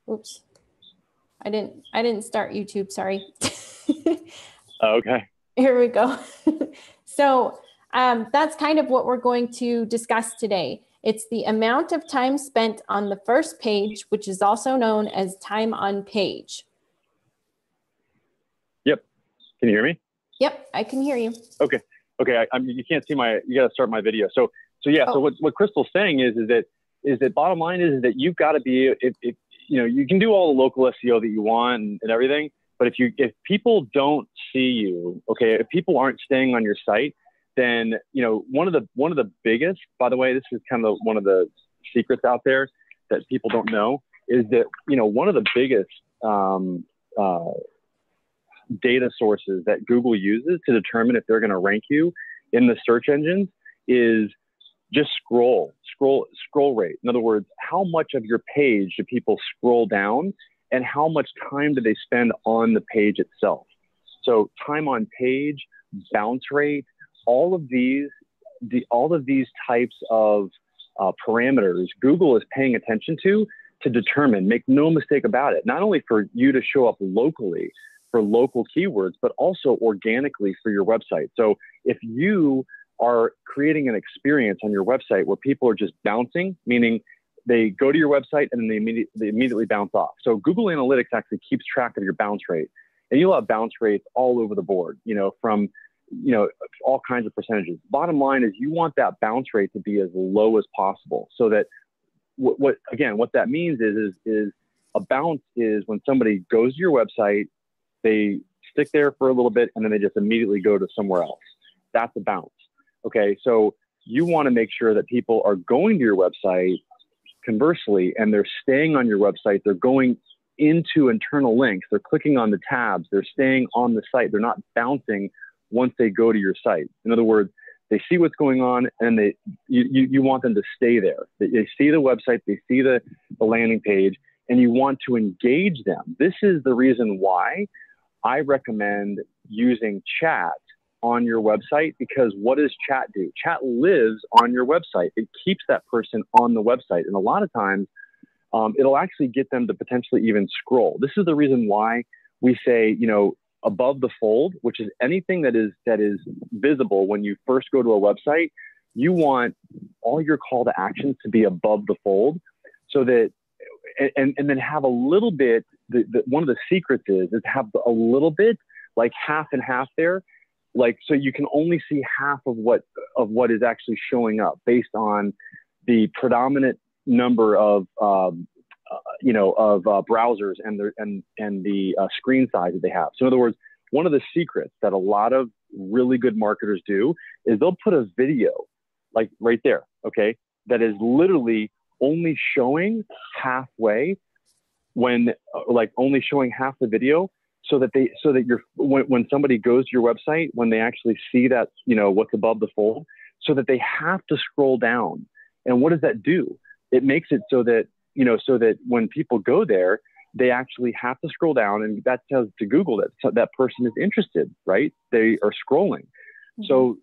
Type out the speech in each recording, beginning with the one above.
Oops. I didn't start YouTube, sorry. Okay. Here we go. So that's kind of what we're going to discuss today. It's the amount of time spent on the first page, which is also known as time on page. Yep. Can you hear me? Yep, I can hear you. Okay. Okay. You can't see you got to start my video. So yeah. So what Crystal's saying is that bottom line is that you've got to be, you can do all the local SEO that you want and everything, but if people don't see you, okay, if people aren't staying on your site, then, one of the biggest, by the way, this is kind of one of the secrets out there that people don't know is that, one of the biggest, data sources that Google uses to determine if they're going to rank you in the search engines is just scroll rate. In other words, how much of your page do people scroll down and how much time do they spend on the page itself? So time on page, bounce rate, all of these types of parameters Google is paying attention to determine, make no mistake about it, not only for you to show up locally for local keywords, but also organically for your website. So if you are creating an experience on your website where people are just bouncing, meaning they go to your website and then they immediately bounce off. So Google Analytics actually keeps track of your bounce rate, and you'll have bounce rates all over the board, from all kinds of percentages. Bottom line is you want that bounce rate to be as low as possible, so that what that means is a bounce is when somebody goes to your website, they stick there for a little bit, and then they just immediately go to somewhere else. That's a bounce. Okay, so you want to make sure that people are going to your website, conversely, and they're staying on your website. They're going into internal links. They're clicking on the tabs. They're staying on the site. They're not bouncing once they go to your site. In other words, they see what's going on, and you want them to stay there. They see the website, they see the landing page, and you want to engage them. This is the reason why I recommend using chat on your website, because what does chat do? Chat lives on your website. It keeps that person on the website. And a lot of times, it'll actually get them to potentially even scroll. This is the reason why we say, above the fold, which is anything that is visible when you first go to a website, you want all your call to actions to be above the fold, so that, and then have a little bit, one of the secrets is have a little bit, like half and half there, like, so you can only see half of what is actually showing up based on the predominant number of browsers and the screen size that they have. So in other words, one of the secrets that a lot of really good marketers do is they'll put a video like right there, okay, that is literally only showing halfway, only showing half the video, so that when somebody goes to your website, when they actually see that, what's above the fold, so that they have to scroll down. And what does that do? It makes it so that when people go there, they actually have to scroll down, and that tells to Google that person is interested, right? They are scrolling. Mm-hmm. So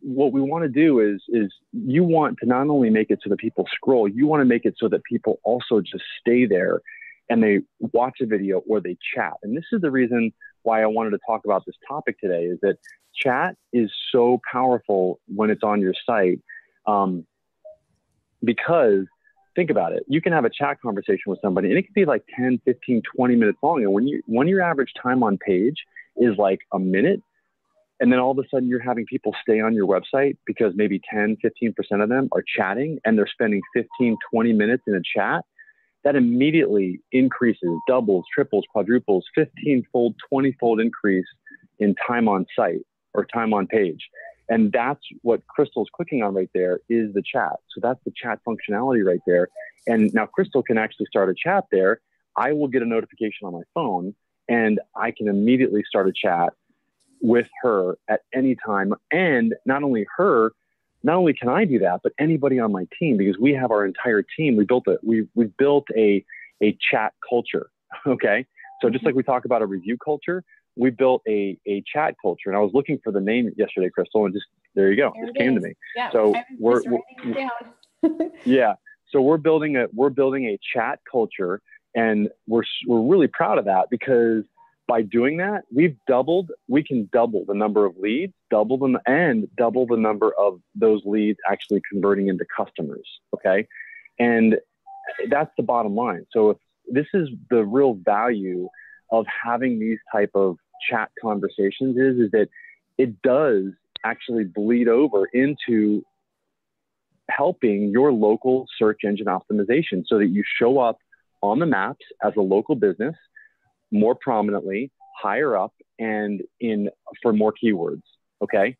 what we want to do is you want to not only make it so that people scroll, you want to make it so that people also just stay there and they watch a video or they chat. And this is the reason why I wanted to talk about this topic today, is that chat is so powerful when it's on your site, because think about it. You can have a chat conversation with somebody and it could be like 10, 15, 20 minutes long. And when your average time on page is like a minute, and then all of a sudden you're having people stay on your website because maybe 10, 15% of them are chatting and they're spending 15, 20 minutes in a chat, that immediately increases, doubles, triples, quadruples, 15-fold, 20-fold increase in time on site or time on page. And that's what Crystal's clicking on right there, is the chat. So that's the chat functionality right there. And now Crystal can actually start a chat there. I will get a notification on my phone and I can immediately start a chat with her at any time. And not only can I do that, but anybody on my team, because we have our entire team. We built a chat culture. Okay. So just like we talk about a review culture, we built a chat culture. And I was looking for the name yesterday, Crystal, and just, there you go. It came to me. Yeah, so we're yeah. So we're building a chat culture. And we're really proud of that, because by doing that, we can double the number of leads, double the number of those leads actually converting into customers. Okay. And that's the bottom line. So if this is the real value of having these type of chat conversations is that it does actually bleed over into helping your local search engine optimization, so that you show up on the maps as a local business more prominently, higher up, and for more keywords. Okay.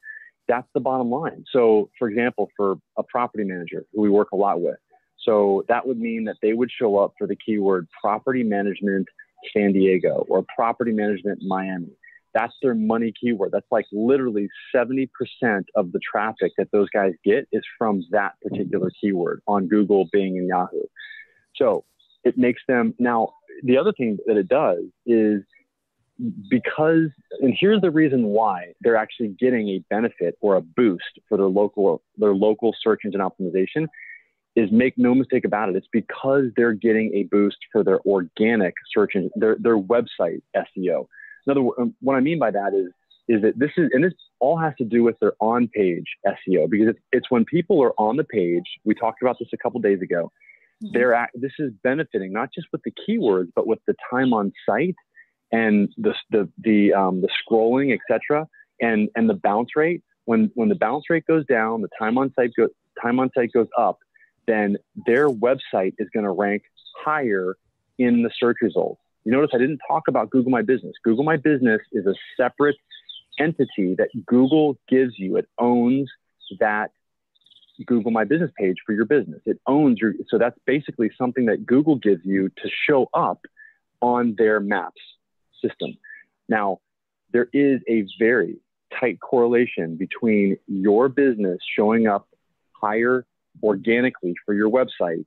That's the bottom line. So for example, for a property manager who we work a lot with, so that would mean that they would show up for the keyword property management San Diego or property management Miami. That's their money keyword. That's like literally 70% of the traffic that those guys get is from that particular keyword on Google, Bing, and Yahoo. So it makes them, now the other thing that it does is, because, and here's the reason why they're actually getting a benefit or a boost for their local search engine optimization, is, make no mistake about it, it's because they're getting a boost for their organic search engine, their website SEO. In other words, what I mean by that is that this all has to do with their on-page SEO, because it's when people are on the page. We talked about this a couple days ago. This is benefiting not just with the keywords, but with the time on site and the scrolling, etc., and the bounce rate. When the bounce rate goes down, the time on site goes up, then their website is going to rank higher in the search results. You notice I didn't talk about Google My Business. Google My Business is a separate entity that Google gives you. It owns that Google My Business page for your business. It owns so that's basically something that Google gives you to show up on their maps system. Now, there is a very tight correlation between your business showing up higher organically for your website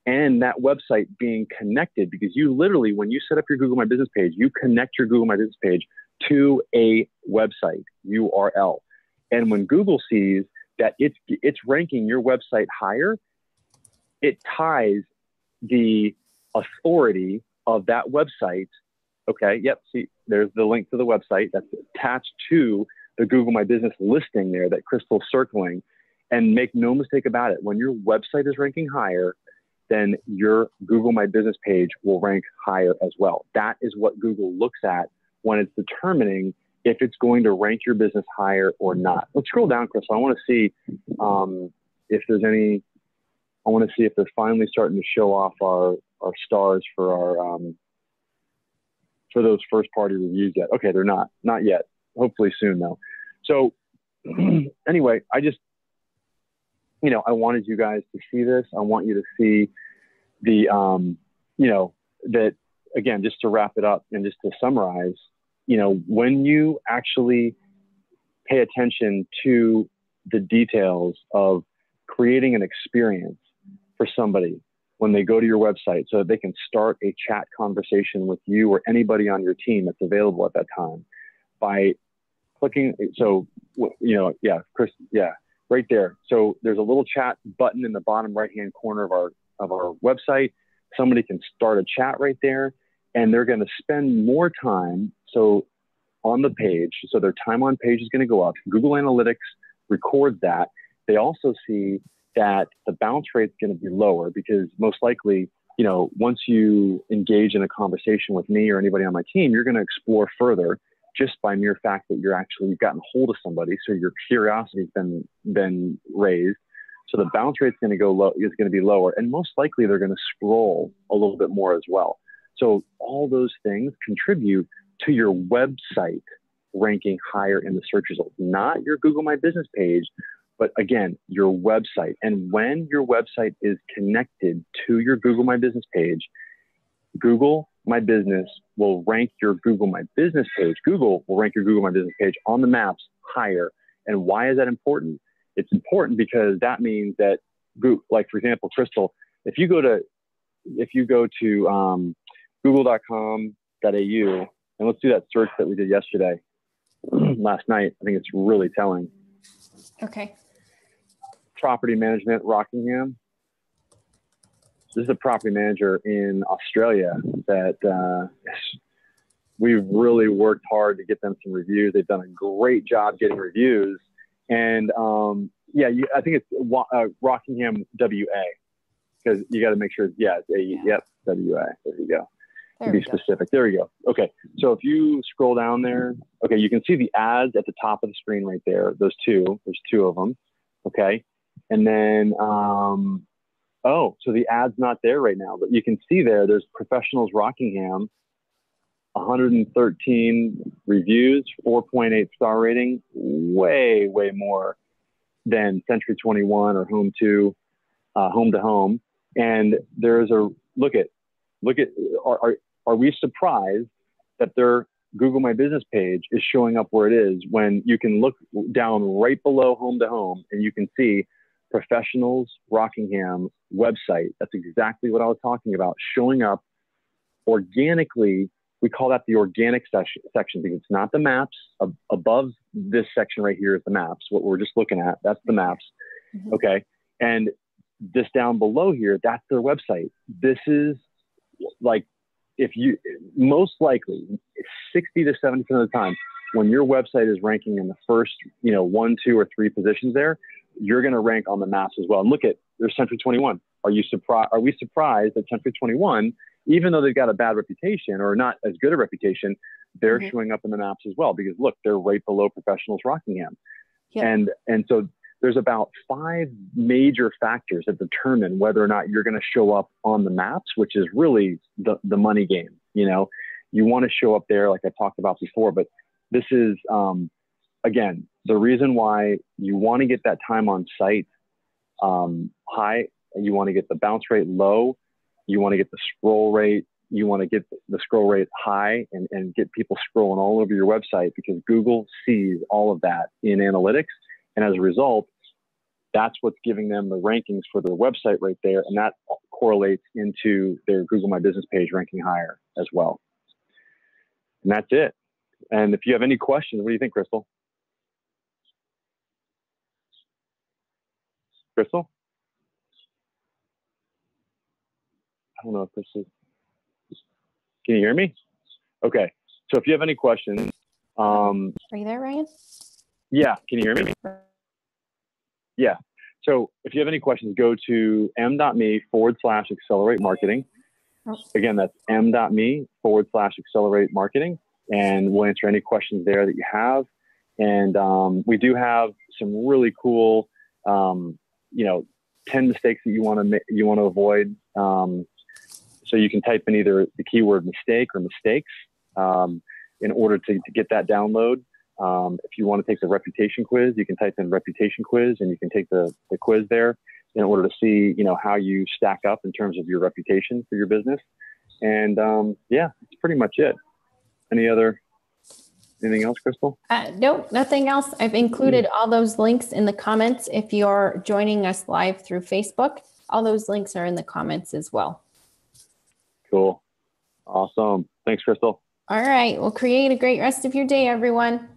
and that website being connected, because you literally, when you set up your Google My Business page, you connect your Google My Business page to a website URL. And when Google sees that it's ranking your website higher, it ties the authority of that website. Okay. Yep. See, there's the link to the website that's attached to the Google My Business listing there that Crystal's circling. And make no mistake about it, when your website is ranking higher, then your Google My Business page will rank higher as well. That is what Google looks at when it's determining if it's going to rank your business higher or not. Let's scroll down, Crystal. I want to see if there's any. I want to see if they're finally starting to show off our stars for our for those first party reviews yet. Okay, they're not yet. Hopefully soon though. So anyway, I just, I wanted you guys to see this. I want you to see the, that again, just to wrap it up and just to summarize, when you actually pay attention to the details of creating an experience for somebody when they go to your website so that they can start a chat conversation with you or anybody on your team that's available at that time by clicking. So, Chris, right there. So there's a little chat button in the bottom right-hand corner of our website. Somebody can start a chat right there, and they're going to spend more time. So on the page, so their time on page is going to go up. Google Analytics records that. They also see that the bounce rate is going to be lower because most likely, once you engage in a conversation with me or anybody on my team, you're going to explore further just by mere fact that you've gotten hold of somebody. So your curiosity has been raised. So the bounce rate is going to be lower, and most likely they're going to scroll a little bit more as well. So all those things contribute to your website ranking higher in the search results, not your Google My Business page, but again, your website. And when your website is connected to your Google My Business page, Google My Business will rank your Google My Business page. Google will rank your Google My Business page on the maps higher. And why is that important? It's important because that means that, like for example, Crystal, if you go to google.com.au, and let's do that search that we did yesterday, last night, I think it's really telling. Okay. Property management, Rockingham. this is a property manager in Australia that we've really worked hard to get them some reviews. They've done a great job getting reviews. And yeah, I think it's Rockingham, WA, because you got to make sure, yeah, yep, WA. There you go. To be specific. There you go. Okay. So if you scroll down there, okay, you can see the ads at the top of the screen right there. There's two of them. Okay. And then, oh, so the ad's not there right now, but you can see there's Professionals Rockingham, 113 reviews, 4.8 star rating, way more than Century 21 or Home to Home. And there's a look at, are we surprised that their Google My Business page is showing up where it is when you can look down right below Home to Home and you can see Professionals Rockingham website? That's exactly what I was talking about, showing up organically. We call that the organic section because it's not the maps. Above this section right here is the maps. What we're just looking at, that's the maps. Mm-hmm. Okay. And this down below here, that's their website. This is like, if you, most likely 60 to 70% of the time, when your website is ranking in the first, 1, 2, or 3 positions there, you're going to rank on the maps as well. And look at, there's Century 21. Are we surprised that Century 21, even though they've got a bad reputation or not as good a reputation, they're mm-hmm. showing up in the maps as well, because look, they're right below Professionals Rockingham. Yeah. And so there's about 5 major factors that determine whether or not you're going to show up on the maps, which is really the money game. You want to show up there, like I talked about before, but this is, again, the reason why you want to get that time on site high, you want to get the bounce rate low, you want to get the scroll rate, you want to get the scroll rate high and get people scrolling all over your website, because Google sees all of that in analytics. And as a result, that's what's giving them the rankings for their website right there. And that correlates into their Google My Business page ranking higher as well. And that's it. And if you have any questions, what do you think, Crystal? Crystal? I don't know if this is, can you hear me? Okay. So if you have any questions, are you there, Ryan? Yeah. Can you hear me? Yeah. So if you have any questions, go to m.me/accelerate marketing. Again, that's m.me/accelerate marketing. And we'll answer any questions there that you have. And we do have some really cool, 10 mistakes that you want to avoid. So you can type in either the keyword mistake or mistakes in order to get that download. If you want to take the reputation quiz, you can type in reputation quiz and you can take the quiz there in order to see, how you stack up in terms of your reputation for your business. And yeah, that's pretty much it. Anything else, Crystal? Nope, nothing else. I've included all those links in the comments. If you're joining us live through Facebook, all those links are in the comments as well. Cool. Awesome. Thanks, Crystal. All right. Well, create a great rest of your day, everyone.